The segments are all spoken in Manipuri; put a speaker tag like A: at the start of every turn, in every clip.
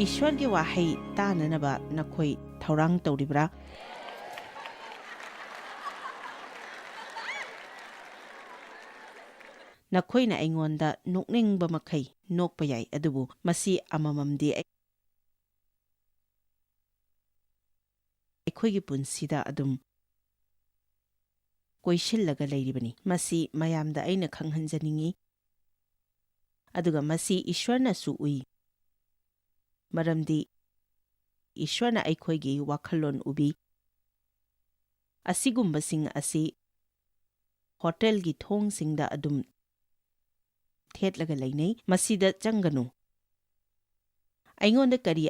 A: ꯏꯁ꯭ꯋꯔꯒꯤ ꯋꯥꯍꯩ ꯇꯥꯅꯅꯕ ꯅꯈꯣꯏ ꯊꯧꯔꯥꯡ ꯇꯧꯔꯤꯕ꯭ꯔꯥ? ꯅꯈꯣꯏꯅ ꯑꯩꯉꯣꯟꯗ ꯅꯣꯛꯅꯤꯡꯕ ꯃꯈꯩ ꯅꯣꯛꯄ ꯌꯥꯏ, ꯑꯗꯨꯕꯨ ꯃꯁꯤ ꯑꯃꯃꯝꯗꯤ ꯑꯩꯈꯣꯏꯒꯤ ꯄꯨꯟꯁꯤꯗ ꯑꯗꯨꯝ ꯀꯣꯏꯁꯤꯜꯂꯒ ꯂꯩꯔꯤꯕꯅꯤ꯫ ꯃꯁꯤ ꯃꯌꯥꯝꯗ ꯑꯩꯅ ꯈꯪꯍꯟꯖꯅꯤꯡꯉꯤ, ꯑꯗꯨꯒ ꯃꯁꯤ ꯏꯁ꯭ꯋꯔꯅꯁꯨ ꯎꯏ, ꯃꯔꯝꯗꯤ ꯏꯁ꯭ꯋꯔꯅ ꯑꯩꯈꯣꯏꯒꯤ ꯋꯥꯈꯜꯂꯣꯟ ꯎꯕꯤ꯫ ꯑꯁꯤꯒꯨꯝꯕꯁꯤꯡ ꯑꯁꯤ ꯍꯣꯇꯦꯜꯒꯤ ꯊꯣꯡꯁꯤꯡꯗ ꯑꯗꯨꯝ ꯊꯦꯠꯂꯒ ꯂꯩꯅꯩ꯫ ꯃꯁꯤꯗ ꯆꯪꯒꯅꯨ, ꯑꯩꯉꯣꯟꯗ ꯀꯔꯤ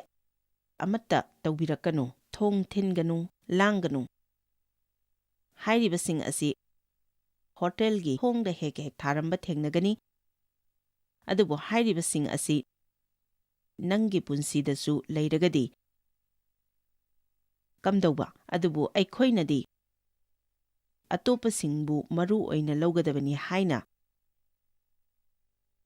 A: ꯑꯃꯠꯇ ꯇꯧꯕꯤꯔꯛꯀꯅꯨ, ꯊꯣꯡ ꯊꯤꯟꯒꯅꯨ, ꯂꯥꯡꯒꯅꯨ ꯍꯥꯏꯔꯤꯕꯁꯤꯡ ꯑꯁꯤ ꯍꯣꯇꯦꯜꯒꯤ ꯊꯣꯡꯗ ꯍꯦꯛ ꯍꯦꯛ ꯊꯥꯔꯝꯕ ꯊꯦꯡꯅꯒꯅꯤ, ꯑꯗꯨꯕꯨ ꯍꯥꯏꯔꯤꯕꯁꯤꯡ ꯑꯁꯤ ꯅꯪꯒꯤ ꯄꯨꯟꯁꯤꯗꯁꯨ ꯂꯩꯔꯒꯗꯤ ꯀꯝꯗꯧꯕ? ꯑꯗꯨꯕꯨ ꯑꯩꯈꯣꯏꯅꯗꯤ ꯑꯇꯣꯞꯄꯁꯤꯡꯕꯨ ꯃꯔꯨ ꯑꯣꯏꯅ ꯂꯧꯒꯗꯕꯅꯤ ꯍꯥꯏꯅ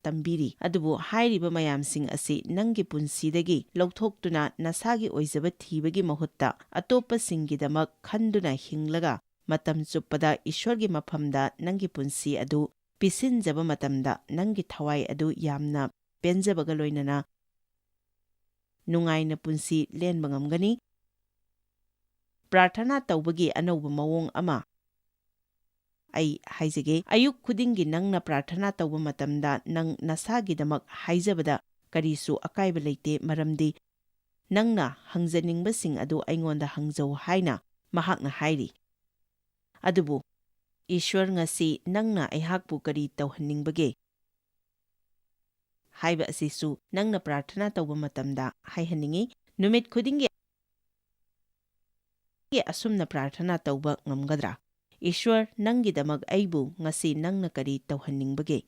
A: ꯇꯝꯕꯤꯔꯤ, ꯑꯗꯨꯕꯨ ꯍꯥꯏꯔꯤꯕ ꯃꯌꯥꯝꯁꯤꯡ ꯑꯁꯤ ꯅꯪꯒꯤ ꯄꯨꯟꯁꯤꯗꯒꯤ ꯂꯧꯊꯣꯛꯇꯨꯅ ꯅꯁꯥꯒꯤ ꯑꯣꯏꯖꯕ ꯊꯤꯕꯒꯤ ꯃꯍꯨꯠꯇ ꯑꯇꯣꯞꯄꯁꯤꯡꯒꯤꯗꯃꯛ ꯈꯟꯗꯨꯅ ꯍꯤꯡꯂꯒ ꯃꯇꯝ ꯆꯨꯞꯄꯗ ꯏꯁ꯭ꯋꯔꯒꯤ ꯃꯐꯝꯗ ꯅꯪꯒꯤ ꯄꯨꯟꯁꯤ ꯑꯗꯨ ꯄꯤꯁꯤꯟꯖꯕ ꯃꯇꯝꯗ ꯅꯪꯒꯤ ꯊꯋꯥꯏ ꯑꯗꯨ ꯌꯥꯝꯅ ꯄꯦꯟꯖꯕꯒ ꯂꯣꯏꯅꯅ ꯅꯨꯡꯉꯥꯏꯅ ꯄꯨꯟꯁꯤ ꯂꯦꯟꯕ ꯉꯝꯒꯅꯤ꯫ ꯄ꯭ꯔꯥꯔꯊꯅꯥ ꯇꯧꯕꯒꯤ ꯑꯅꯧꯕ ꯃꯑꯣꯡ ꯑꯃ ꯑꯩ ꯍꯥꯏꯖꯒꯦ꯫ ꯑꯌꯨꯛ ꯈꯨꯗꯤꯡꯒꯤ ꯅꯪꯅ ꯄ꯭ꯔꯥꯔꯊꯅꯥ ꯇꯧꯕ ꯃꯇꯝꯗ ꯅꯪ ꯅꯁꯥꯒꯤꯗꯃꯛ ꯍꯥꯏꯖꯕꯗ ꯀꯔꯤꯁꯨ ꯑꯀꯥꯏꯕ ꯂꯩꯇꯦ, ꯃꯔꯝꯗꯤ ꯅꯪꯅ ꯍꯪꯖꯅꯤꯡꯕꯁꯤꯡ ꯑꯗꯨ ꯑꯩꯉꯣꯟꯗ ꯍꯪꯖꯧ ꯍꯥꯏꯅ ꯃꯍꯥꯛꯅ ꯍꯥꯏꯔꯤ꯫ ꯑꯗꯨꯕꯨ ꯏꯁ꯭ꯋꯔ, ꯉꯁꯤ ꯅꯪꯅ ꯑꯩꯍꯥꯛꯄꯨ ꯀꯔꯤ ꯇꯧꯍꯟꯅꯤꯡꯕꯒꯦ ꯍꯥꯏꯕ ꯑꯁꯤꯁꯨ ꯅꯪꯅ ꯄ꯭ꯔꯥꯔꯊꯅꯥ ꯇꯧꯕ ꯃꯇꯝꯗ ꯍꯥꯏꯍꯟꯅꯤꯡꯉꯤ꯫ ꯅꯨꯃꯤꯠ ꯈꯨꯗꯤꯡꯒꯤ ꯑꯁꯨꯝꯅ ꯄ꯭ꯔꯥꯔꯊꯅꯥ ꯇꯧꯕ ꯉꯝꯒꯗ꯭ꯔꯥ? ꯏꯁ꯭ꯋꯔ, ꯅꯪꯒꯤꯗꯃꯛ ꯑꯩꯕꯨ ꯉꯁꯤ ꯅꯪꯅ ꯀꯔꯤ ꯇꯧꯍꯟꯅꯤꯡꯕꯒꯦ?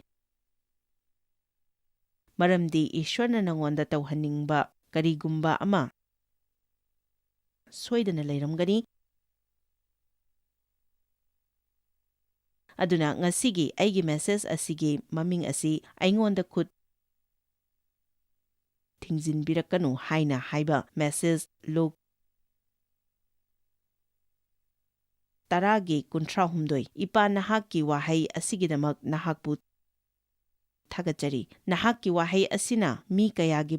A: ꯃꯔꯝꯗꯤ ꯏꯁ꯭ꯋꯔꯅ ꯅꯉꯣꯟꯗ ꯇꯧꯍꯟꯅꯤꯡꯕ ꯀꯔꯤꯒꯨꯝꯕ ꯑꯃ ꯁꯣꯏꯗꯅ ꯂꯩꯔꯝꯒꯅꯤ꯫ ꯑꯗꯨꯅ ꯉꯁꯤꯒꯤ ꯑꯩꯒꯤ ꯃꯦꯁꯦꯖ ꯑꯁꯤꯒꯤ ꯃꯃꯤꯡ ꯑꯁꯤ ꯑꯩꯉꯣꯟꯗ ꯈꯨꯠ ꯊꯤꯡꯖꯤꯟꯕꯤꯔꯛꯀꯅꯨ ꯍꯥꯏꯅ ꯍꯥꯏꯕ ꯃꯦꯁꯦꯖ ꯂꯨꯛ 10:38 ꯏꯄꯥ, ꯅꯍꯥꯛꯀꯤ ꯋꯥꯍꯩ ꯑꯁꯤꯒꯤꯗꯃꯛ ꯅꯍꯥꯛꯄꯨ ꯊꯥꯒꯠꯆꯔꯤ꯫ ꯅꯍꯥꯛꯀꯤ ꯋꯥꯍꯩ ꯑꯁꯤꯅ ꯃꯤ ꯀꯌꯥꯒꯤ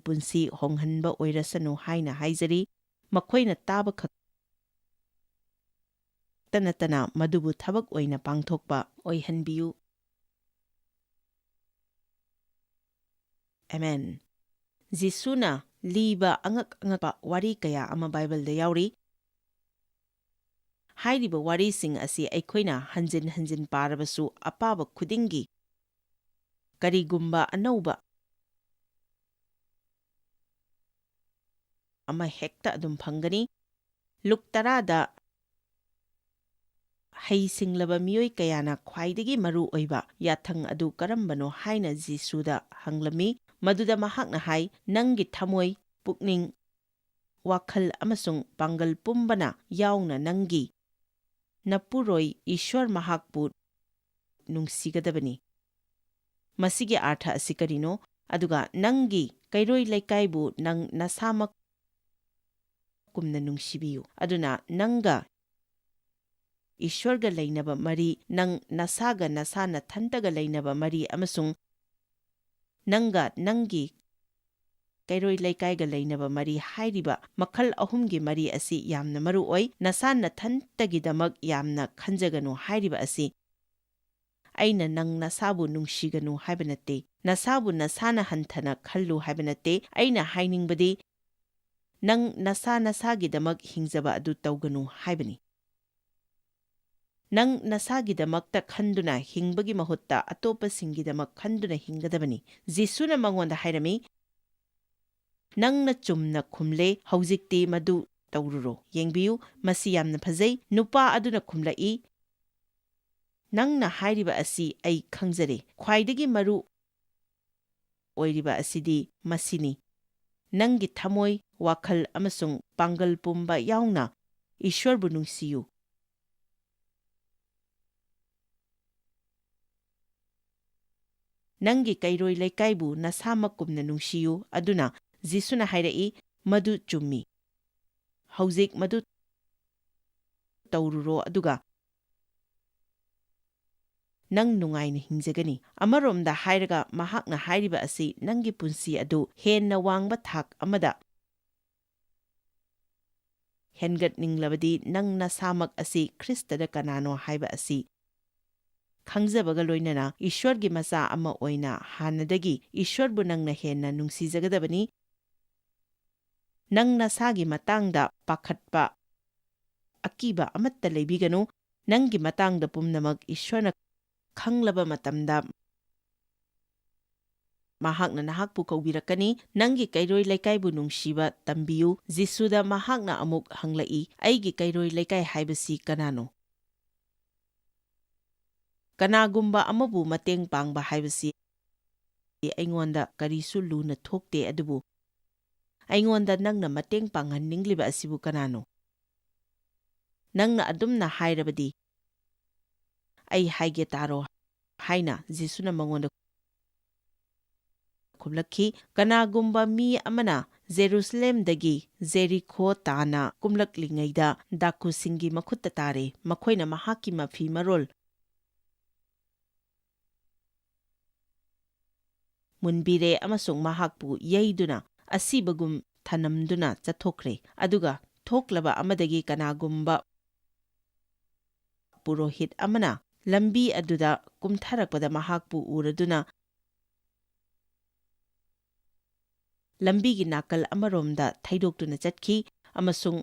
A: ꯄꯨꯟꯁꯤ ꯍꯣꯡꯍꯟꯕ ꯑꯣꯏꯔꯁꯅꯨ ꯍꯥꯏꯅ ꯍꯥꯏꯖꯔꯤ꯫ ꯃꯈꯣꯏꯅ ꯇꯥꯕ ꯈꯛꯇ ꯅꯠꯇꯅ ꯃꯗꯨꯕꯨ ꯊꯕꯛ ꯑꯣꯏꯅ ꯄꯥꯡꯊꯣꯛꯄ ꯑꯣꯏꯍꯟꯕꯤꯌꯨ꯫ ꯑꯃꯦꯟ꯫ ꯖꯤꯁꯨꯅ ꯂꯤꯕ ꯑꯉꯛ-ꯑꯉꯛꯄ ꯋꯥꯔꯤ ꯀꯌꯥ ꯑꯃ ꯕꯥꯏꯕꯜꯗ ꯌꯥꯎꯔꯤ꯫ ꯍꯥꯏꯔꯤꯕ ꯋꯥꯔꯤꯁꯤꯡ ꯑꯁꯤ ꯑꯩꯈꯣꯏꯅ ꯍꯟꯖꯤꯟ ꯍꯟꯖꯤꯟ ꯄꯥꯔꯕꯁꯨ ꯑꯄꯥꯕ ꯈꯨꯗꯤꯡꯒꯤ ꯀꯔꯤꯒꯨꯝꯕ ꯑꯅꯧꯕ ꯑꯃ ꯍꯦꯛꯇ ꯑꯗꯨꯝ ꯐꯪꯒꯅꯤ꯫ ꯂꯨꯛ 10ꯗ ꯍꯩꯁꯤꯡꯂꯕ ꯃꯤꯑꯣꯏ ꯀꯌꯥꯅ ꯈ꯭ꯋꯥꯏꯗꯒꯤ ꯃꯔꯨ ꯑꯣꯏꯕ ꯌꯥꯊꯪ ꯑꯗꯨ ꯀꯔꯝꯕꯅꯣ ꯍꯥꯏꯅ ꯖꯤꯁꯨꯗ ꯍꯪꯂꯝꯃꯤ꯫ ꯃꯗꯨꯗ ꯃꯍꯥꯛꯅ ꯍꯥꯏ, ꯅꯪꯒꯤ ꯊꯃꯣꯏ, ꯄꯨꯛꯅꯤꯡ, ꯋꯥꯈꯜ ꯑꯃꯁꯨꯡ ꯄꯥꯡꯒꯜ ꯄꯨꯝꯕꯅ ꯌꯥꯎꯅ ꯅꯪꯒꯤ ꯅꯄꯨꯔꯣꯏ ꯏꯁ꯭ꯋꯔ ꯃꯍꯥꯛꯄꯨ ꯅꯨꯡꯁꯤꯒꯗꯕꯅꯤ꯫ ꯃꯁꯤꯒꯤ ꯑꯥꯔꯊ ꯑꯁꯤ ꯀꯔꯤꯅꯣ? ꯑꯗꯨꯒ ꯅꯪꯒꯤ ꯀꯩꯔꯣꯏ ꯂꯩꯀꯥꯏꯕꯨ ꯅꯪ ꯅꯁꯥꯃꯛ ꯀꯨꯝꯅ ꯅꯨꯡꯁꯤꯕꯤꯌꯨ꯫ ꯑꯗꯨꯅ ꯅꯪꯒ ꯏꯁ꯭ꯋꯔꯒ ꯂꯩꯅꯕ ꯃꯔꯤ, ꯅꯪ ꯅꯁꯥꯒ ꯅꯁꯥ ꯅꯊꯟꯇꯒ ꯂꯩꯅꯕ ꯃꯔꯤ, ꯑꯃꯁꯨꯡ ꯅꯪꯒ ꯅꯪꯒꯤ ꯀꯩꯔꯣꯏ ꯂꯩꯀꯥꯏꯒ ꯂꯩꯅꯕ ꯃꯔꯤ ꯍꯥꯏꯔꯤꯕ ꯃꯈꯜ ꯑꯍꯨꯝꯒꯤ ꯃꯔꯤ ꯑꯁꯤ ꯌꯥꯝꯅ ꯃꯔꯨ ꯑꯣꯏ꯫ ꯅꯁꯥ ꯅꯊꯟꯇꯒꯤꯗꯃꯛ ꯌꯥꯝꯅ ꯈꯟꯖꯒꯅꯨ ꯍꯥꯏꯔꯤꯕ ꯑꯁꯤ ꯑꯩꯅ ꯅꯪ ꯅꯁꯥꯕꯨ ꯅꯨꯡꯁꯤꯒꯅꯨ ꯍꯥꯏꯕ ꯅꯠꯇꯦ, ꯅꯁꯥꯕꯨ ꯅꯁꯥꯅ ꯍꯟꯊꯅ ꯈꯜꯂꯨ ꯍꯥꯏꯕ ꯅꯠꯇꯦ꯫ ꯑꯩꯅ ꯍꯥꯏꯅꯤꯡꯕꯗꯤ ꯅꯪ ꯅꯁꯥ ꯅꯁꯥꯒꯤꯗꯃꯛ ꯍꯤꯡꯖꯕ ꯑꯗꯨ ꯇꯧꯒꯅꯨ ꯍꯥꯏꯕꯅꯤ꯫ ꯅꯪ ꯅꯁꯥꯒꯤꯗꯃꯛꯇ ꯈꯟꯗꯨꯅ ꯍꯤꯡꯕꯒꯤ ꯃꯍꯨꯠꯇ ꯑꯇꯣꯞꯄꯁꯤꯡꯒꯤꯗꯃꯛ ꯈꯟꯗꯨꯅ ꯍꯤꯡꯒꯗꯕꯅꯤ꯫ ꯖꯤꯁꯨꯅ ꯃꯉꯣꯟꯗ ꯍꯥꯏꯔꯝꯃꯤ, ꯅꯪꯅ ꯆꯨꯝꯅ ꯈꯨꯝꯂꯦ, ꯍꯧꯖꯤꯛꯇꯤ ꯃꯗꯨ ꯇꯧꯔꯨꯔꯣ꯫ ꯌꯦꯡꯕꯤꯌꯨ, ꯃꯁꯤ ꯌꯥꯝꯅ ꯐꯖꯩ꯫ ꯅꯨꯄꯥ ꯑꯗꯨꯅ ꯈꯨꯝꯂꯛꯏ, ꯅꯪꯅ ꯍꯥꯏꯔꯤꯕ ꯑꯁꯤ ꯑꯩ ꯈꯪꯖꯔꯦ꯫ ꯈ꯭ꯋꯥꯏꯗꯒꯤ ꯃꯔꯨ ꯑꯣꯏꯔꯤꯕ ꯑꯁꯤꯗꯤ ꯃꯁꯤꯅꯤ, ꯅꯪꯒꯤ ꯊꯃꯣꯏ, ꯋꯥꯈꯜ ꯑꯃꯁꯨꯡ ꯄꯥꯡꯒꯜ ꯄꯨꯝꯕ ꯌꯥꯎꯅ ꯏꯁ꯭ꯋꯔꯕꯨ ꯅꯨꯡꯁꯤꯌꯨ꯫ ꯅꯪꯒꯤ ꯀꯩꯔꯣꯏ ꯂꯩꯀꯥꯏꯕꯨ ꯅꯁꯥꯃꯛꯀꯨꯝꯅ ꯅꯨꯡꯁꯤꯌꯨ ꯑꯗꯨꯅ ꯖꯤꯁꯨꯅ ꯍꯥꯏꯔꯛꯏ ꯃꯗꯨ ꯆꯨꯝꯃꯤ ꯍꯧꯖꯤꯛ ꯃꯗꯨ ꯇꯧꯔꯨꯔꯣ ꯑꯗꯨꯒ ꯅꯪ ꯅꯨꯡꯉꯥꯏꯅ ꯍꯤꯡꯖꯒꯅꯤ ꯑꯃꯔꯣꯝꯗ ꯍꯥꯏꯔꯒ ꯃꯍꯥꯛꯅ ꯍꯥꯏꯔꯤꯕ ꯑꯁꯤ ꯅꯪꯒꯤ ꯄꯨꯟꯁꯤ ꯑꯗꯨ ꯍꯦꯟꯅ ꯋꯥꯡꯕ ꯊꯥꯛ ꯑꯃꯗ ꯍꯦꯟꯒꯠꯅꯤꯡꯂꯕꯗꯤ ꯅꯪ ꯅꯁꯥꯃꯛ ꯑꯁꯤ ꯈ꯭ꯔꯤꯁꯇꯗ ꯀꯅꯥꯅꯣ ꯍꯥꯏꯕ ꯑꯁꯤ ꯈꯪꯖꯕꯒ ꯂꯣꯏꯅꯅ ꯏꯁ꯭ꯋꯔꯒꯤ ꯃꯆꯥ ꯑꯃ ꯑꯣꯏꯅ ꯍꯥꯟꯅꯗꯒꯤ ꯏꯁ꯭ꯋꯔꯕꯨ ꯅꯪꯅ ꯍꯦꯟꯅ ꯅꯨꯡꯁꯤꯖꯒꯗꯕꯅꯤ ꯅꯪ ꯅꯁꯥꯒꯤ ꯃꯇꯥꯡꯗ ꯄꯥꯈꯠꯄ ꯑꯀꯤꯕ ꯑꯃꯠꯇ ꯂꯩꯕꯤꯒꯅꯨ ꯅꯪꯒꯤ ꯃꯇꯥꯡꯗ ꯄꯨꯝꯅꯃꯛ ꯏꯁ꯭ꯋꯔꯅ ꯈꯪꯂꯕ ꯃꯇꯝꯗ ꯃꯍꯥꯛꯅ ꯅꯍꯥꯛꯄꯨ ꯀꯧꯕꯤꯔꯛꯀꯅꯤ ꯅꯪꯒꯤ ꯀꯩꯔꯣꯏ ꯂꯩꯀꯥꯏꯕꯨ ꯅꯨꯡꯁꯤꯕ ꯇꯝꯕꯤꯌꯨ ꯖꯤꯁꯨꯗ ꯃꯍꯥꯛꯅ ꯑꯃꯨꯛ ꯍꯪꯂꯛꯏ ꯑꯩꯒꯤ ꯀꯩꯔꯣꯏ ꯂꯩꯀꯥꯏ ꯍꯥꯏꯕꯁꯤ ꯀꯅꯥꯅꯣ ꯀꯅꯥꯒꯨꯝꯕ ꯑꯃꯕꯨ ꯃꯇꯦꯡ ꯄꯥꯡꯕ ꯍꯥꯏꯕꯁꯤ ꯑꯩꯉꯣꯟꯗ ꯀꯔꯤꯁꯨ ꯂꯨꯅ ꯊꯣꯛꯇꯦ ꯑꯗꯨꯕꯨ ꯑꯩꯉꯣꯟꯗ ꯅꯪꯅ ꯃꯇꯦꯡ ꯄꯥꯡꯍꯟꯅꯤꯡꯂꯤꯕ ꯑꯁꯤꯕꯨ ꯀꯅꯥꯅꯣ ꯅꯪꯅ ꯑꯗꯨꯝꯅ ꯍꯥꯏꯔꯕꯗꯤ ꯑꯩ ꯍꯥꯏꯒꯦ ꯇꯥꯔꯣ ꯍꯥꯏꯅ ꯖꯤꯁꯨꯅ ꯃꯉꯣꯟꯗ ꯈꯨꯝꯂꯛꯈꯤ ꯀꯅꯥꯒꯨꯝꯕ ꯃꯤ ꯑꯃꯅ ꯖꯦꯔꯨꯁꯂꯦꯝꯗꯒꯤ ꯖꯦꯔꯤꯈꯣ ꯇꯥꯅ ꯀꯨꯝꯂꯛꯂꯤꯉꯩꯗ ꯗꯥꯀꯨꯁꯤꯡꯒꯤ ꯃꯈꯨꯠꯇ ꯇꯥꯔꯦ ꯃꯈꯣꯏꯅ ꯃꯍꯥꯛꯀꯤ ꯃꯐꯤ ꯃꯔꯣꯜ ꯃꯨꯟꯕꯤꯔꯦ ꯑꯃꯁꯨꯡ ꯃꯍꯥꯛꯄꯨ ꯌꯩꯗꯨꯅ ꯑꯁꯤꯕꯒꯨꯝ ꯊꯅꯝꯗꯨꯅ ꯆꯠꯊꯣꯛꯈ꯭ꯔꯦ ꯑꯗꯨꯒ ꯊꯣꯛꯂꯕ ꯑꯃꯗꯒꯤ ꯀꯅꯥꯒꯨꯝꯕ ꯄꯨꯔꯣꯍꯤꯠ ꯑꯃꯅ ꯂꯝꯕꯤ ꯑꯗꯨꯗ ꯀꯨꯝꯊꯔꯛꯄꯗ ꯃꯍꯥꯛꯄꯨ ꯎꯔꯗꯨꯅ ꯂꯝꯕꯤꯒꯤ ꯅꯥꯀꯜ ꯑꯃꯔꯣꯝꯗ ꯊꯩꯗꯣꯛꯇꯨꯅ ꯆꯠꯈꯤ ꯑꯃꯁꯨꯡ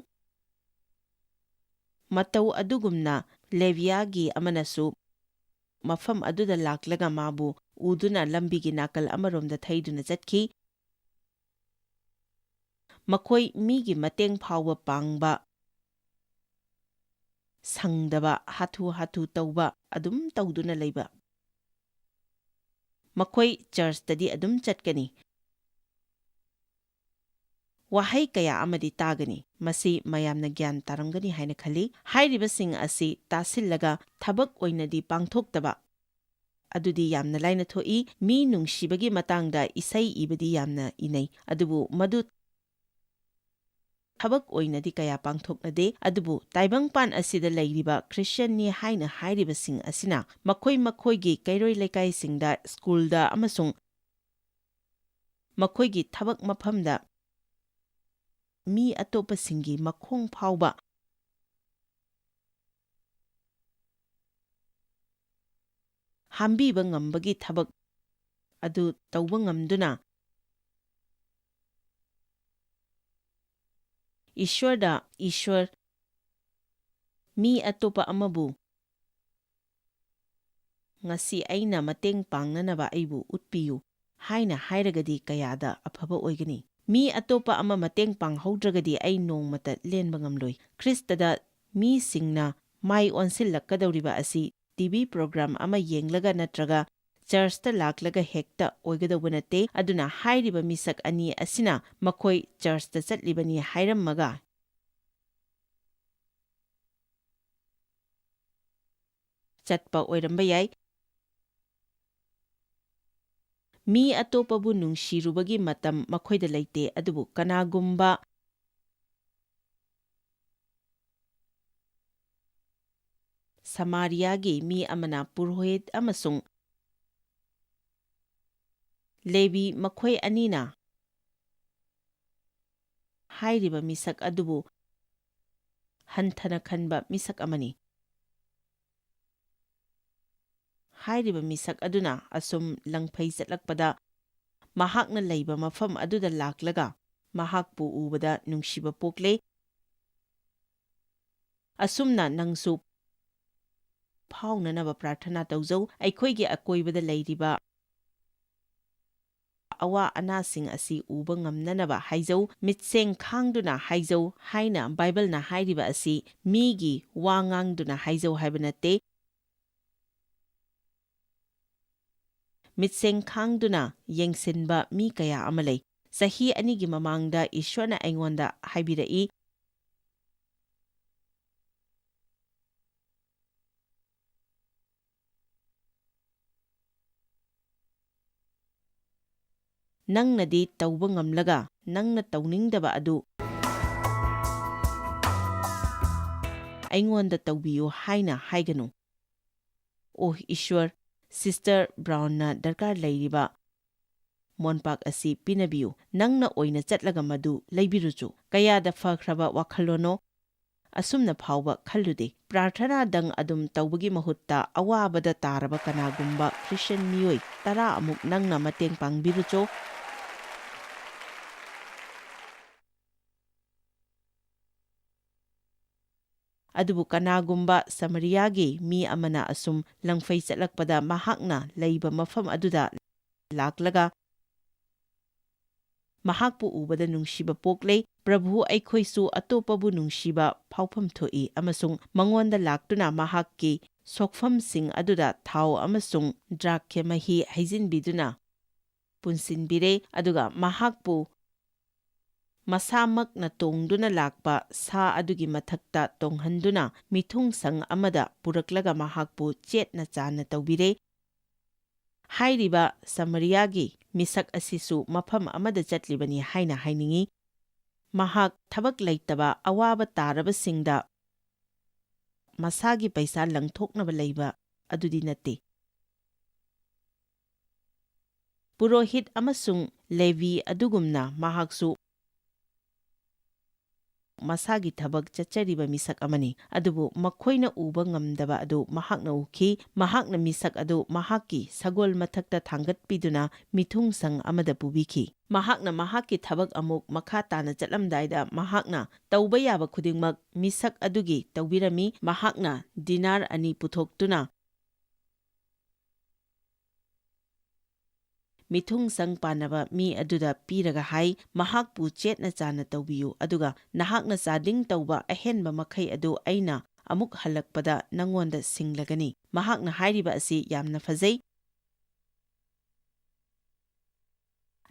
A: ꯃꯇꯧ ꯑꯗꯨꯒꯨꯝꯅ ꯂꯦꯕꯤꯌꯥꯒꯤ ꯑꯃꯅꯁꯨ ꯃꯐꯝ ꯑꯗꯨꯗ ꯂꯥꯛꯂꯒ ꯃꯥꯕꯨ ꯎꯗꯨꯅ ꯂꯝꯕꯤꯒꯤ ꯅꯥꯀꯜ ꯑꯃꯔꯣꯝꯗ ꯊꯩꯗꯨꯅ ꯆꯠꯈꯤ ꯃꯈꯣꯏ ꯃꯤꯒꯤ ꯃꯇꯦꯡ ꯐꯥꯎꯕ ꯄꯥꯡꯕ ꯁꯪꯗꯕ ꯍꯥꯊꯨ ꯍꯥꯊꯨ ꯇꯧꯕ ꯑꯗꯨꯝ ꯇꯧꯗꯨꯅ ꯂꯩꯕ ꯃꯈꯣꯏ ꯆꯔꯆꯇꯗꯤ ꯑꯗꯨꯝ ꯆꯠꯀꯅꯤ ꯋꯥꯍꯩ ꯀꯌꯥ ꯑꯃꯗꯤ ꯇꯥꯒꯅꯤ ꯃꯁꯤ ꯃꯌꯥꯝꯅ ꯒ꯭ꯌꯥꯟ ꯇꯥꯔꯝꯒꯅꯤ ꯍꯥꯏꯅ ꯈꯜꯂꯤ ꯍꯥꯏꯔꯤꯕꯁꯤꯡ ꯑꯁꯤ ꯇꯥꯁꯤꯜꯂꯒ ꯊꯕꯛ ꯑꯣꯏꯅꯗꯤ ꯄꯥꯡꯊꯣꯛꯇꯕ ꯑꯗꯨꯗꯤ ꯌꯥꯝꯅ ꯂꯥꯏꯅ ꯊꯣꯛꯏ ꯃꯤ ꯅꯨꯡꯁꯤꯕꯒꯤ ꯃꯇꯥꯡꯗ ꯏꯁꯩ 이ꯕꯗꯤ ꯌꯥꯝꯅ 이ꯅꯩ ꯑꯗꯨꯕꯨ ꯃꯗꯨ ꯊꯕꯛ ꯑꯣꯏꯅꯗꯤ ꯀꯌꯥ ꯄꯥꯡꯊꯣꯛꯅꯗꯦ ꯑꯗꯨꯕꯨ ꯇꯥꯏꯕꯪꯄꯥꯟ ꯑꯁꯤꯗ ꯂꯩꯔꯤꯕ ꯈ꯭ꯔꯤꯁꯇꯤꯌꯟꯅꯤ ꯍꯥꯏꯅ ꯍꯥꯏꯔꯤꯕꯁꯤꯡ ꯑꯁꯤꯅ ꯃꯈꯣꯏ ꯃꯈꯣꯏꯒꯤ ꯀꯩꯔꯣꯏ ꯂꯩꯀꯥꯏꯁꯤꯡꯗ ꯁ꯭ꯀꯨꯜꯗ ꯑꯃꯁꯨꯡ ꯃꯈꯣꯏꯒꯤ ꯊꯕꯛ ꯃꯐꯝꯗ ꯃꯤ ꯑꯇꯣꯞꯄꯁꯤꯡꯒꯤ ꯃꯈꯣꯡ ꯐꯥꯎꯕ ꯍꯥꯝꯕꯤꯕ ꯉꯝꯕꯒꯤ ꯊꯕꯛ ꯑꯗꯨ ꯇꯧꯕ ꯉꯝꯗꯨꯅ ꯏꯁ꯭ꯋꯔ ꯃꯤ ꯑꯇꯣꯞꯄ ꯑꯃꯕꯨ ꯉꯁꯤ ꯑꯩꯅ ꯃꯇꯦꯡ ꯄꯥꯡꯅꯅꯕ ꯑꯩꯕꯨ ꯎꯠꯄꯤꯌꯨ ꯍꯥꯏꯅ ꯍꯥꯏꯔꯒꯗꯤ ꯀꯌꯥꯗ ꯑꯐꯕ ꯑꯣꯏꯒꯅꯤ ꯃꯤ ꯑꯇꯣꯞꯄ ꯑꯃ ꯃꯇꯦꯡ ꯄꯥꯡꯍꯧꯗ꯭ꯔꯒꯗꯤ ꯑꯩ ꯅꯣꯡꯃꯇ ꯂꯦꯟꯕ ꯉꯝꯂꯣꯏ ꯈ꯭ꯔꯤꯁꯇꯗ ꯃꯤꯁꯤꯡꯅ ꯃꯥꯏ ꯑꯣꯟꯁꯤꯜꯂꯛꯀꯗꯧꯔꯤꯕ ꯑꯁꯤ ꯇꯤꯚꯤ ꯄ꯭ꯔꯣꯒ꯭ꯔꯥꯝ ꯑꯃ ꯌꯦꯡꯂꯒ ꯅꯠꯇ꯭ꯔꯒ ꯆꯔꯆꯇ ꯂꯥꯛꯂꯒ ꯍꯦꯛꯇ ꯑꯣꯏꯒꯗꯧꯕ ꯅꯠꯇꯦ ꯑꯗꯨꯅ ꯍꯥꯏꯔꯤꯕ ꯃꯤꯁꯛ ꯑꯅꯤ ꯑꯁꯤꯅ ꯃꯈꯣꯏ ꯆꯔꯆꯇ ꯆꯠꯂꯤꯕꯅꯤ ꯍꯥꯏꯔꯝꯃꯒ ꯆꯠꯄ ꯑꯣꯏꯔꯝꯕ ꯌꯥꯏ ꯃꯤ ꯑꯇꯣꯞꯄꯕꯨ ꯅꯨꯡꯁꯤꯔꯨꯕꯒꯤ ꯃꯇꯝ ꯃꯈꯣꯏꯗ ꯂꯩꯇꯦ ꯑꯗꯨꯕꯨ ꯀꯅꯥꯒꯨꯝꯕ ꯁꯃꯥꯔꯤꯌꯥꯒꯤ ꯃꯤ ꯑꯃꯅ ꯄꯨꯔꯣꯍꯤꯠ ꯑꯃꯁꯨꯡ ꯂꯦꯕꯤ ꯃꯈꯣꯏ ꯑꯅꯤꯅ ꯍꯥꯏꯔꯤꯕ ꯃꯤꯁꯛ ꯑꯗꯨꯕꯨ ꯍꯟꯊꯅ ꯈꯟꯕ ꯃꯤꯁꯛ ꯑꯃꯅꯤ ꯍꯥꯏꯔꯤꯕ ꯃꯤꯁꯛ ꯑꯗꯨꯅ ꯑꯁꯨꯝ ꯂꯪꯐꯩ ꯆꯠꯂꯛꯄꯗ ꯃꯍꯥꯛꯅ ꯂꯩꯕ ꯃꯐꯝ ꯑꯗꯨꯗ ꯂꯥꯛꯂꯒ ꯃꯍꯥꯛꯄꯨ ꯎꯕꯗ ꯅꯨꯡꯁꯤꯕ ꯄꯣꯛꯂꯦ ꯑꯁꯨꯝꯅ ꯅꯪꯁꯨ ꯐꯥꯎꯅꯅꯕ ꯄ꯭ꯔꯥꯊꯅꯥ ꯇꯧꯖꯧ ꯑꯩꯈꯣꯏꯒꯤ ꯑꯀꯣꯏꯕꯗ ꯂꯩꯔꯤꯕ ꯑꯋꯥ ꯑꯅꯥꯁꯤꯡ ꯑꯁꯤ ꯎꯕ ꯉꯝꯅꯅꯕ ꯍꯥꯏꯖꯧ ꯃꯤꯠꯁꯦꯡ ꯈꯥꯡꯗꯨꯅ ꯍꯥꯏꯖꯧ ꯍꯥꯏꯅ ꯕꯥꯏꯕꯜꯅ ꯍꯥꯏꯔꯤꯕ ꯑꯁꯤ ꯃꯤꯒꯤ ꯋꯥ ꯉꯥꯡꯗꯨꯅ ꯍꯥꯏꯖꯧ ꯍꯥꯏꯕ ꯅꯠꯇꯦ ꯃꯤꯠꯁꯦꯡ ꯈꯥꯡꯗꯨꯅ ꯌꯦꯡꯁꯤꯟꯕ ꯃꯤ ꯀꯌꯥ ꯑꯃ ꯂꯩ ꯆꯍꯤ 2ꯒꯤ ꯃꯃꯥꯡꯗ ꯏꯁ꯭ꯋꯔꯅ ꯑꯩꯉꯣꯟꯗ ꯍꯥꯏꯕꯤꯔꯛꯏ ꯅꯪꯅꯗꯤ ꯇꯧꯕ ꯉꯝꯂꯒ ꯅꯪꯅ ꯇꯧꯅꯤꯡꯗꯕ ꯑꯗꯨ ꯑꯩꯉꯣꯟꯗ ꯇꯧꯕꯤꯌꯨ ꯍꯥꯏꯅ ꯍꯥꯏꯒꯅꯨ꯫ ꯑꯣ ꯏꯁ꯭ꯋꯔ, ꯁꯤꯁꯇꯔ ꯕ꯭ꯔꯥꯎꯟꯅ ꯗꯔꯀꯥꯔ ꯂꯩꯔꯤꯕ ꯃꯣꯟꯄꯥꯛ ꯑꯁꯤ ꯄꯤꯅꯕꯤꯌꯨ꯫ ꯅꯪꯅ ꯑꯣꯏꯅ ꯆꯠꯂꯒ ꯃꯗꯨ ꯂꯩꯕꯤꯔꯨꯆꯨ꯫ ꯀꯌꯥꯗ ꯐꯈ꯭ꯔꯕ ꯋꯥꯈꯜꯂꯣꯟꯅꯣ! ꯑꯁꯨꯝꯅ ꯐꯥꯎꯕ ꯈꯜꯂꯨꯗꯦ꯫ ꯄ꯭ꯔꯥꯔꯊꯅꯥꯗꯪ ꯑꯗꯨꯝ ꯇꯧꯕꯒꯤ ꯃꯍꯨꯠꯇ ꯑꯋꯥꯕꯗ ꯇꯥꯔꯕ ꯀꯅꯥꯒꯨꯝꯕ ꯈ꯭ꯔꯤꯁꯇ꯭ꯌꯟ ꯃꯤꯑꯣꯏ 10 ꯑꯃꯨꯛ ꯅꯪꯅ ꯃꯇꯦꯡ ꯄꯥꯡꯕꯤꯔꯨꯆꯣ꯫ ꯑꯗꯨꯕꯨ ꯀꯅꯥꯒꯨꯝꯕ ꯁꯃꯔꯤꯌꯥꯒꯤ ꯃꯤ ꯑꯃꯅ ꯑꯁꯨꯝ ꯂꯪꯐꯩ ꯆꯠꯂꯛꯄꯗ ꯃꯍꯥꯛꯅ ꯂꯩꯕ ꯃꯐꯝ ꯑꯗꯨꯗ ꯂꯥꯛꯂꯒ ꯃꯍꯥꯛꯄꯨ ꯎꯕꯗ ꯅꯨꯡꯁꯤꯕ ꯄꯣꯛꯂꯦ꯫ ꯄ꯭ꯔꯚꯨ, ꯑꯩꯈꯣꯏꯁꯨ ꯑꯇꯣꯞꯄꯕꯨ ꯅꯨꯡꯁꯤꯕ ꯐꯥꯎꯐꯝ ꯊꯣꯛꯏ ꯑꯃꯁꯨꯡ ꯃꯉꯣꯟꯗ ꯂꯥꯛꯇꯨꯅ ꯃꯍꯥꯛꯀꯤ ꯁꯣꯛꯐꯝꯁꯤꯡ ꯑꯗꯨꯗ ꯊꯥꯎ ꯑꯃꯁꯨꯡ ꯗ꯭ꯔꯥꯛꯁ ꯃꯍꯤ ꯍꯩꯖꯤꯟꯕꯤꯗꯨꯅ ꯄꯨꯟꯁꯤꯟꯕꯤꯔꯦ, ꯑꯗꯨꯒ ꯃꯍꯥꯛꯄꯨ ꯃꯁꯥꯃꯛꯅ ꯇꯣꯡꯗꯨꯅ ꯂꯥꯛꯄ ꯁꯥ ꯑꯗꯨꯒꯤ ꯃꯊꯛꯇ ꯇꯣꯡꯍꯟꯗꯨꯅ ꯃꯤꯊꯨꯡꯁꯪ ꯑꯃꯗ ꯄꯨꯔꯛꯂꯒ ꯃꯍꯥꯛꯄꯨ ꯆꯦꯠꯅ ꯆꯥꯟꯅ ꯇꯧꯕꯤꯔꯦ꯫ ꯍꯥꯏꯔꯤꯕ ꯁꯃꯔꯤꯌꯥꯒꯤ ꯃꯤꯁꯛ ꯑꯁꯤꯁꯨ ꯃꯐꯝ ꯑꯃꯗ ꯆꯠꯂꯤꯕꯅꯤ ꯍꯥꯏꯅ ꯍꯥꯏꯅꯤꯡꯏ꯫ ꯃꯍꯥꯛ ꯊꯕꯛ ꯂꯩꯇꯕ ꯑꯋꯥꯕ ꯇꯥꯔꯕꯁꯤꯡꯗ ꯃꯁꯥꯒꯤ ꯄꯩꯁꯥ ꯂꯪꯊꯣꯛꯅꯕ ꯂꯩꯕ ꯑꯗꯨꯗꯤ ꯅꯠꯇꯦ꯫ ꯄꯨꯔꯣꯍꯤꯠ ꯑꯃꯁꯨꯡ ꯂꯦꯚꯤ ꯑꯗꯨꯒꯨꯝꯅ ꯃꯍꯥꯛꯁꯨ ꯃꯁꯥꯒꯤ ꯊꯕꯛ ꯆꯠꯆꯔꯤꯕ ꯃꯤꯁꯛ ꯑꯃꯅꯤ, ꯑꯗꯨꯕꯨ ꯃꯈꯣꯏꯅ ꯎꯕ ꯉꯝꯗꯕ ꯑꯗꯨ ꯃꯍꯥꯛꯅ ꯎꯈꯤ꯫ ꯃꯍꯥꯛꯅ ꯃꯤꯁꯛ ꯑꯗꯨ ꯃꯍꯥꯛꯀꯤ ꯁꯒꯣꯜ ꯃꯊꯛꯇ ꯊꯥꯡꯒꯠꯄꯤꯗꯨꯅ ꯃꯤꯊꯨꯡꯁꯪ ꯑꯃꯗ ꯄꯨꯕꯤꯈꯤ꯫ ꯃꯍꯥꯛꯅ ꯃꯍꯥꯛꯀꯤ ꯊꯕꯛ ꯑꯃꯨꯛ ꯃꯈꯥ ꯇꯥꯅ ꯆꯠꯂꯝꯗꯥꯏꯗ ꯃꯍꯥꯛꯅ ꯇꯧꯕ ꯌꯥꯕ ꯈꯨꯗꯤꯡꯃꯛ ꯃꯤꯁꯛ ꯑꯗꯨꯒꯤ ꯇꯧꯕꯤꯔꯝꯃꯤ꯫ ꯃꯍꯥꯛꯅ ꯗꯤꯅꯥꯔ 2 ꯄꯨꯊꯣꯛꯇꯨꯅ ꯃꯤꯊꯨꯡꯁꯪ ꯄꯥꯟꯅꯕ ꯃꯤ ꯑꯗꯨꯗ ꯄꯤꯔꯒ ꯍꯥꯏ, ꯃꯍꯥꯛꯄꯨ ꯆꯦꯠꯅ ꯆꯥꯟꯅ ꯇꯧꯕꯤꯌꯨ, ꯑꯗꯨꯒ ꯅꯍꯥꯛꯅ ꯆꯥꯗꯤꯡ ꯇꯧꯕ ꯑꯍꯦꯟꯕ ꯃꯈꯩ ꯑꯗꯨ ꯑꯩꯅ ꯑꯃꯨꯛ ꯍꯜꯂꯛꯄꯗ ꯅꯪꯉꯣꯟꯗ ꯁꯤꯡꯂꯒꯅꯤ꯫ ꯃꯍꯥꯛꯅ ꯍꯥꯏꯔꯤꯕ ꯑꯁꯤ ꯌꯥꯝꯅ ꯐꯖꯩ꯫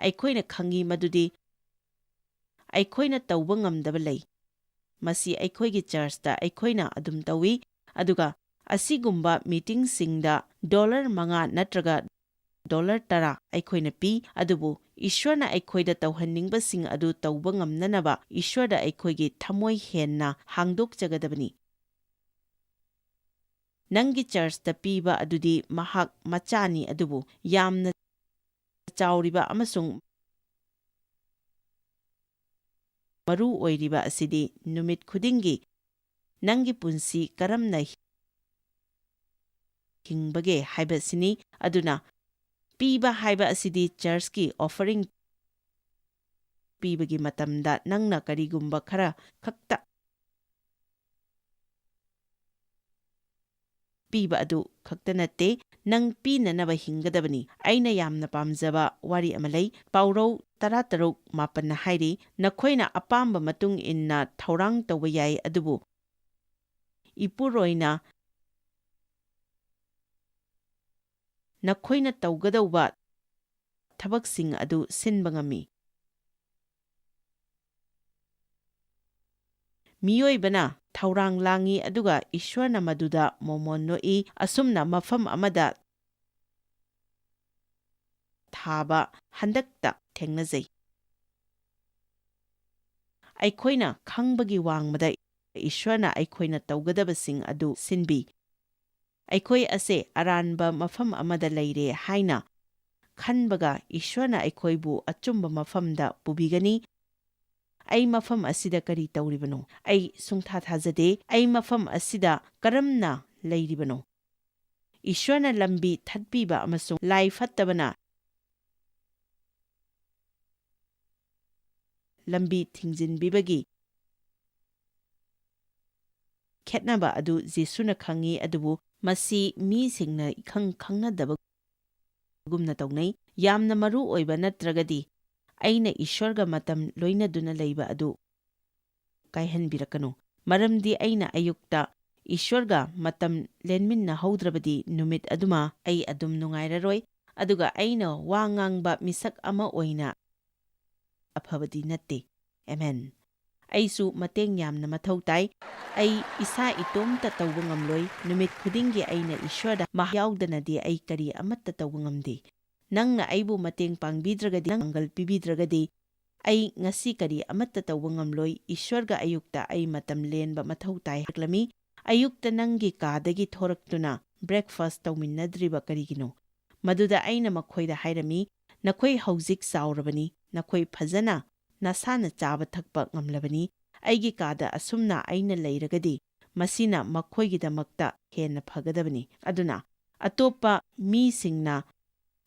A: ꯑꯩꯈꯣꯏꯅ ꯈꯪꯉꯤ ꯃꯗꯨꯗꯤ ꯑꯩꯈꯣꯏꯅ ꯇꯧꯕ ꯉꯝꯗꯕ ꯂꯩ꯫ ꯃꯁꯤ ꯑꯩꯈꯣꯏꯒꯤ ꯆꯔꯆꯇ ꯑꯩꯈꯣꯏꯅ ꯑꯗꯨꯝ ꯇꯧꯏ, ꯑꯗꯨꯒ ꯑꯁꯤꯒꯨꯝꯕ ꯃꯤꯇꯤꯡꯁꯤꯡꯗ $5 ꯅꯠꯇ꯭ꯔꯒ $10 ꯑꯩꯈꯣꯏꯅ ꯄꯤ, ꯑꯗꯨꯕꯨ ꯏꯁ꯭ꯋꯔꯅ ꯑꯩꯈꯣꯏꯗ ꯇꯧꯍꯟꯅꯤꯡꯕꯁꯤꯡ ꯑꯗꯨ ꯇꯧꯕ ꯉꯝꯅꯅꯕ ꯏꯁ꯭ꯋꯔꯗ ꯑꯩꯈꯣꯏꯒꯤ ꯊꯃꯣꯏ ꯍꯦꯟꯅ ꯍꯥꯡꯗꯣꯛꯆꯒꯗꯕꯅꯤ꯫ ꯅꯪꯒꯤ ꯆꯔꯆꯇ ꯄꯤꯕ ꯑꯗꯨꯗꯤ ꯃꯍꯥꯛ ꯃꯆꯥꯅꯤ, ꯑꯗꯨꯕꯨ ꯌꯥꯝꯅ ꯆꯥꯎꯔꯤꯕ ꯑꯃꯁꯨꯡ ꯃꯔꯨ ꯑꯣꯏꯔꯤꯕ ꯑꯁꯤꯗꯤ ꯅꯨꯃꯤꯠ ꯈꯨꯗꯤꯡꯒꯤ ꯅꯪꯒꯤ ꯄꯨꯟꯁꯤ ꯀꯔꯝꯅ ꯍꯤꯡꯕꯒꯦ ꯍꯥꯏꯕꯁꯤꯅꯤ꯫ ꯑꯗꯨꯅ ꯄꯤꯕ ꯍꯥꯏꯕ ꯑꯁꯤꯗꯤ ꯆꯔꯆꯀꯤ ꯑꯣꯐꯔꯤꯡ ꯄꯤꯕꯒꯤ ꯃꯇꯝꯗ ꯅꯪꯅ ꯀꯔꯤꯒꯨꯝꯕ ꯈꯔ ꯈꯛꯇ ꯄꯤꯕ ꯑꯗꯨ ꯈꯛꯇ ꯅꯠꯇꯦ, ꯅꯪ ꯄꯤꯅꯅꯕ ꯍꯤꯡꯒꯗꯕꯅꯤ꯫ ꯑꯩꯅ ꯌꯥꯝꯅ ꯄꯥꯝꯖꯕ ꯋꯥꯔꯤ ꯑꯃ ꯂꯩ꯫ ꯄꯥꯎꯔꯧ 13:7ꯅ ꯍꯥꯏꯔꯤ, ꯅꯈꯣꯏꯅ ꯑꯄꯥꯝꯕ ꯃꯇꯨꯡ ꯏꯟꯅ ꯊꯧꯔꯥꯡ ꯇꯧꯕ ꯌꯥꯏ, ꯑꯗꯨꯕꯨ ꯏꯄꯨꯔꯣꯏꯅ ꯅꯈꯣꯏꯅ ꯇꯧꯒꯗꯧꯕ ꯊꯕꯛꯁꯤꯡ ꯑꯗꯨ ꯁꯤꯟꯕ ꯉꯝꯃꯤ꯫ ꯃꯤꯑꯣꯏꯕꯅ ꯊꯧꯔꯥꯡ ꯂꯥꯡꯏ, ꯑꯗꯨꯒ ꯏꯁ꯭ꯋꯔꯅ ꯃꯗꯨꯗ ꯃꯣꯃꯣꯟ ꯅꯣꯛꯏ꯫ ꯑꯁꯨꯝꯅ ꯃꯐꯝ ꯑꯃꯗ ꯊꯥꯕ ꯍꯟꯗꯛꯇ ꯊꯦꯡꯅꯖꯩ꯫ ꯑꯩꯈꯣꯏꯅ ꯈꯪꯕꯒꯤ ꯋꯥꯡꯃꯗ ꯏꯁ꯭ꯋꯔꯅ ꯑꯩꯈꯣꯏꯅ ꯇꯧꯒꯗꯕꯁꯤꯡ ꯑꯗꯨ ꯁꯤꯟꯕꯤ꯫ ꯑꯩꯈꯣꯏ ꯑꯁꯦ ꯑꯔꯥꯟꯕ ꯃꯐꯝ ꯑꯃꯗ ꯂꯩꯔꯦ ꯍꯥꯏꯅ ꯈꯟꯕꯒ ꯏꯁ꯭ꯋꯔꯅ ꯑꯩꯈꯣꯏꯕꯨ ꯑꯆꯨꯝꯕ ꯃꯐꯝꯗ ꯄꯨꯕꯤꯒꯅꯤ꯫ ꯑꯩ ꯃꯐꯝ ꯑꯁꯤꯗ ꯀꯔꯤ ꯇꯧꯔꯤꯕꯅꯣ? ꯑꯩ ꯁꯨꯡꯊꯥ ꯊꯥꯖꯗꯦ꯫ ꯑꯩ ꯃꯐꯝ ꯑꯁꯤꯗ ꯀꯔꯝꯅ ꯂꯩꯔꯤꯕꯅꯣ? ꯏꯁ꯭ꯋꯔꯅ ꯂꯝꯕꯤ ꯊꯠꯄꯤꯕ ꯑꯃꯁꯨꯡ ꯂꯥꯏ ꯐꯠꯇꯕꯅ ꯂꯝꯕꯤ ꯊꯤꯡꯖꯤꯟꯕꯤꯕꯒꯤ ꯈꯦꯠꯅꯕ ꯑꯗꯨ ꯖꯤꯁꯨꯅ ꯈꯪꯉꯤ, ꯑꯗꯨꯕꯨ ꯃꯁꯤ ꯃꯤꯁꯤꯡꯅ ꯏꯈꯪ ꯈꯪꯅꯗꯕꯒꯨꯝꯅ ꯇꯧꯅꯩ꯫ ꯌꯥꯝꯅ ꯃꯔꯨ ꯑꯣꯏꯕ ꯅꯠꯇ꯭ꯔꯒꯗꯤ ꯑꯩꯅ ꯏꯁ꯭ꯋꯔꯒ ꯃꯇꯝ ꯂꯣꯏꯅꯗꯨꯅ ꯂꯩꯕ ꯑꯗꯨ ꯀꯥꯏꯍꯟꯕꯤꯔꯛꯀꯅꯨ, ꯃꯔꯝꯗꯤ ꯑꯩꯅ ꯑꯌꯨꯛꯇ ꯏꯁ꯭ꯋꯔꯒ ꯃꯇꯝ ꯂꯦꯟꯃꯤꯟꯅꯍꯧꯗ꯭ꯔꯕꯗꯤ ꯅꯨꯃꯤꯠ ꯑꯗꯨꯃ ꯑꯩ ꯑꯗꯨꯝ ꯅꯨꯡꯉꯥꯏꯔꯔꯣꯏ, ꯑꯗꯨꯒ ꯑꯩꯅ ꯋꯥ ꯉꯥꯡꯕ ꯃꯤꯁꯛ ꯑꯃ ꯑꯣꯏꯅ ꯑꯐꯕꯗꯤ ꯅꯠꯇꯦ꯫ ꯑꯦꯃꯦꯟ꯫ ꯑꯩꯁꯨ ꯃꯇꯦꯡ ꯌꯥꯝꯅ ꯃꯊꯧ ꯇꯥꯏ꯫ ꯑꯩ ꯏꯁꯥ ꯏꯇꯣꯝꯇ ꯇꯧꯕ ꯉꯝꯂꯣꯏ꯫ ꯅꯨꯃꯤꯠ ꯈꯨꯗꯤꯡꯒꯤ ꯑꯩꯅ ꯏꯁ꯭ꯋꯔꯗ ꯌꯥꯎꯗꯅꯗꯤ ꯑꯩ ꯀꯔꯤ ꯑꯃꯠꯇ ꯇꯧꯕ ꯉꯝꯗꯦ꯫ Nangna aibu mateng pangbidragadi nanggal pibidragadi ai ngasi kari amatta tawba ngamloi Ishwarga ayukta ai matam lenba mathau tai haklami ayukta nangi kadagi thoraktuna breakfast tawminnadriba karigino maduda aina makhoida hairami nakhoi hauzik saurabani nakhoi phajana nasana chaba thakpa ngamlabani aigi kada asumna aina leiragadi masina makhoigidamakta henna phagadabani aduna atopa mi singna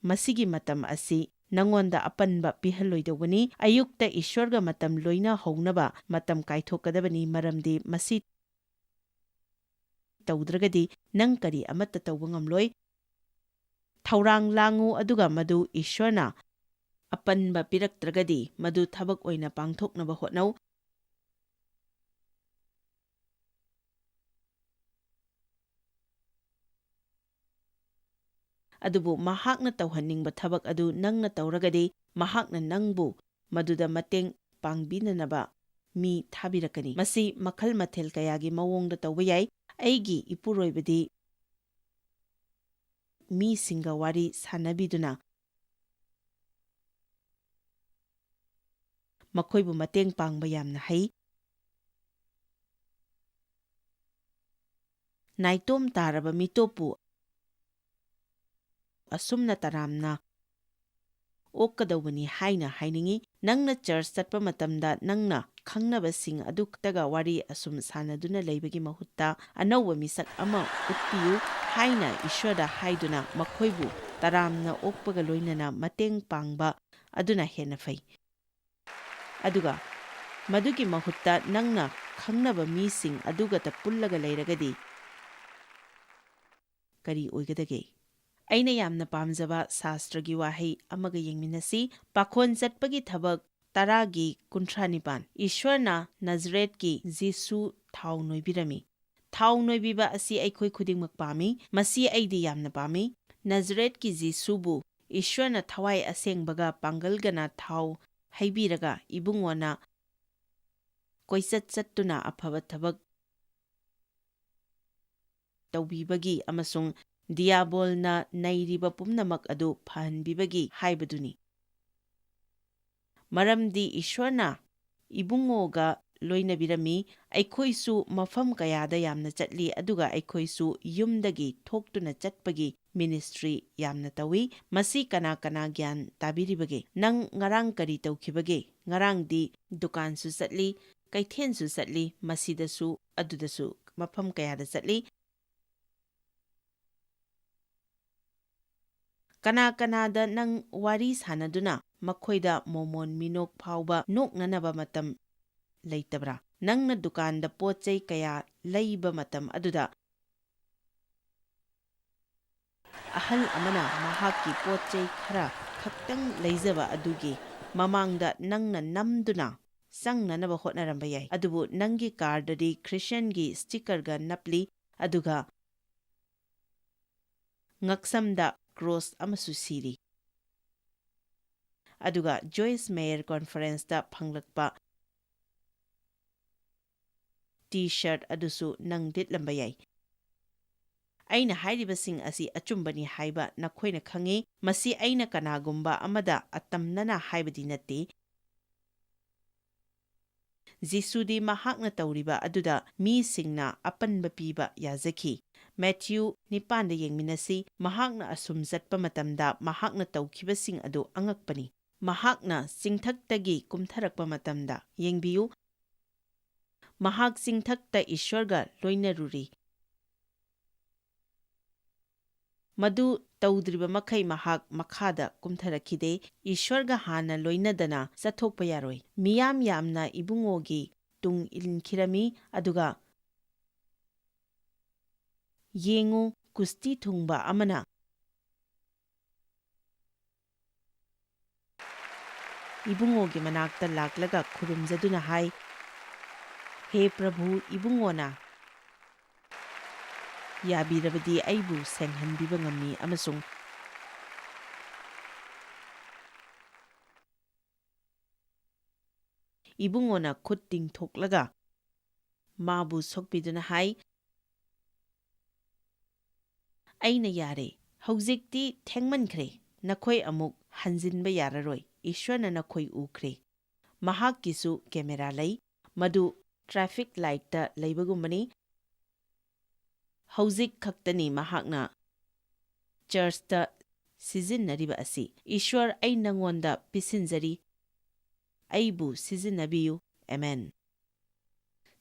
A: masigi matam asi nangonda apanba pihalloidawani ayukta Ishwarga matam loina hognaba matam kaithokadabani maramdi masi tawdragadi nang kari amatta tawba ngamloi thaurang langu aduga madu Ishwarna apanba piraktragadi madu thabak oina pangthoknaba hotnau adubu mahakna tawhanningba thabak adu nangna tawragadi mahakna nangbu maduda mateng pangbinanaba mi thabirakani masi makhal mathel kayagi mawongda tawba yai aigi ipuroibadi mi singa wari sanabiduna makhoibu mateng pangba yamna hai naitom taraba mitopu asumna taramna okkadawani haina hainingi nangna church chatpa matamda nangna khangnabasing aduktaga wari asum sanaduna leibagi mahutta anawwa misak ama utpiyu haina Ishwarda haiduna makhoibu taramna okpaga loinana mateng pangba aduna hena fai aduga madugi mahutta nangna khangnaba mising adugata pullaga leiragadi kari oigadage aina yamna pamjaba shastragi wahei amaga yengminasi pakhon chatpagi thabak taragi kuntranipan Ishwarna Nazretki Jisu thau noibirami thau noibiba asi aikhoi khudingmak pami masi aidi yamna pami Nazretki Jisubu Ishwarna thawai asengbaga pangalgana thau haibiraga ibungona koisat chattuna afaba thabak tawbibagi amasung diabolna nairiba pumnamak adu phanbibagi haibaduni maramdi Ishwarna ibungoga loinabirami aikhoisu mafam kayada yamna chatli aduga aikhoisu yumdagi thoktuna chatpagi ministry yamna tawi masi kana kana gyan tabiribage nang ngarang kari tawkhibage ngarangdi dukansu chatli kaithensu chatli masidasu adudasu mafam kayada chatli kana kanada nang wari sanaduna makhoida momon minok phauba noknanaba matam leitabra nangna dukanda pochai kaya leiba matam aduda ahal amana mahaki pochai khara khaktang leizaba adugi mamangda nangna namduna sangnanaba hotnaramba yai adubu nangi cardadi Christian gi sticker ga napli aduga ngaksamda cross amasu siri aduga Joyce Meyer conference da phanglakpa t-shirt adusu nang ditlamba yai aina hairibasing asi achumbani haiba nakhoina khangi masi aina kanagumba amada atamnana haibadi natti Jisudi mahakna tawriba aduda mi singna apanba piba yazaki Matthew nipanda yengminasi mahakna asum zatpa matamda mahakna tawkhibasing adu angakpani mahakna singthaktagi kumtharakpa matamda yengbiyu mahak singthakta Ishwarga loinaruri madu tawdriba makhai mahak makhada kumtharakhide Ishwarga hana loinadana chathokpa yaroi miyam yamna ibungogi tung ilkhirami aduga yengu kusti thungba amana ibungogi manakta laklaga khurumjaduna hai he prabhu ibungona yabirabadi aibu senghanbiba ngami amasung ibungona khut tingthoklaga mabu sokpiduna hai aina yare haujikti thengmankhre nakhoi amuk hanjinba yararoi. Ishwarna nakhoi ukre. Mahakkisu camera lay. Madu traffic light ta laybagumani. Hauzik khaktani mahakna church ta sijinnariba asi. Ishwar ai nangonda pisinjari. Aibu sizinnabiyu. Amen.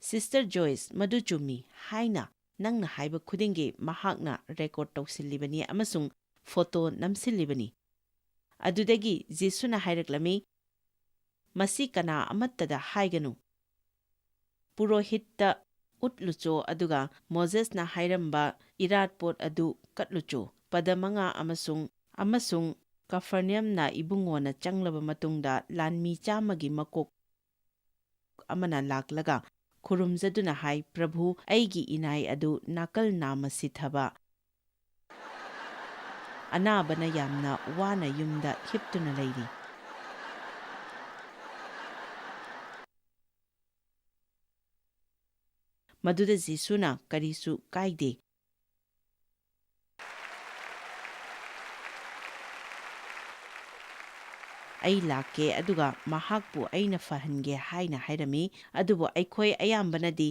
A: Sister Joyce madu chummi haina nangna haiba khudingi mahakna record tausilibani amasung photo namsilibani. Adudagi Jisuna hairaklami masi kana amattada haiganu. Purohitta utlucho aduga Moses na hairamba iratpot adu katlucho padamanga amasung Kafarniam na ibungona changlaba matungda lanmi chamagi makok amana laklaga khurumjaduna hai Prabhu aigi inai adu nakal nama sithaba anabana yamna wana yumda hiptuna leiri. Maduda Jisuna karisu kaide. Ai lake aduga mahakpu aina fahange haina hairami adubo aikhoi ayambanadi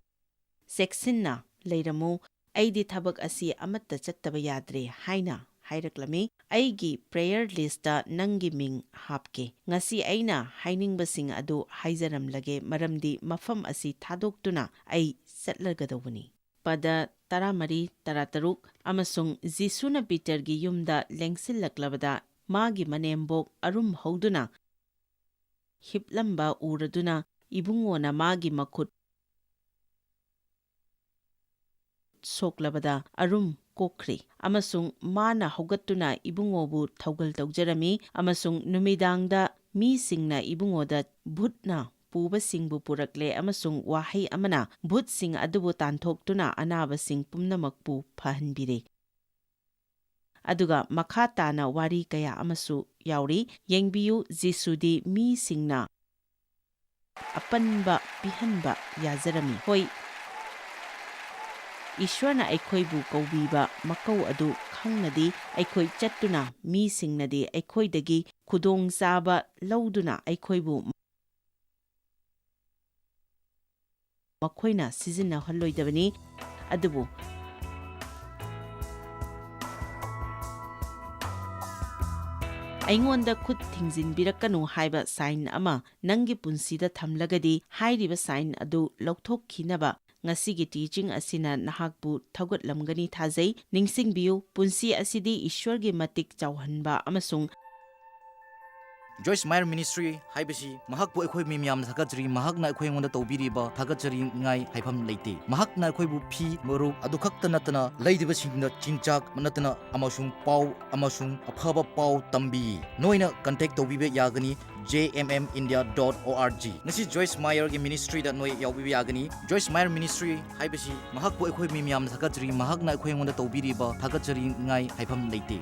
A: seksinna leiramu aidi thabak asi amatta chattaba yadre haina hairaklami aigi prayer list nangi ming hapke ngasi aina hainingbasing adu haijaramlage maramdi mafam asi thadoktuna ai chatlagadawani. Pada taramari tarataruk amasung Jisuna Petergi yumda lengsillaklabada magi manembok arum hauduna hiplamba uraduna ibungona magi makhut soklabada arum kokri amasung mana haugattuna ibungobu thaugal taujarami amasung numidangda mi singna ibungoda bhutna puba singbu purakle amasung wahai amana bhut sing adubu tanthokhtuna anaba sing pumnamakpu phahanbire. Aduga makha tana wari kaya amasu yauri yengbiyu Jisudi mi singna apanba pihanba yajarami. Hoi Ishwarna aikhoibu kaubiba makau adu khangnadi aikhoi chattuna mi singnadi aikhoidagi khudong chaba lauduna aikhoibu makhoina sizinna halloidabani adubu aingonda khut thingzinbirakanu haiba sign ama nangi punsida thamlagadi hairiba sign adu lauthokhinaba ngasigi teaching asina nahakbu thagot-lamgani thajai ningsingbiu punsi asidi Ishwargi matik chawhanba amasung
B: Joyce Meyer Ministry haibasi mahakpu ekhoi mimyam thakajri mahakna ekhoi ngonda tawbiriba thakajri ngai haifam leite mahakna ekhoi bu phi moru adu khakta natana leidiba singna chinchak natana amasung pau amasung aphaba pau tambi noina contact tawbibe yagani jmmindia.org nasi Joyce Meyer gi ministry da noi yawbibe yagani Joyce Meyer Ministry haibasi mahakpu ekhoi mimyam thakajri mahakna ekhoi ngonda tawbiriba thakajri ngai haifam leite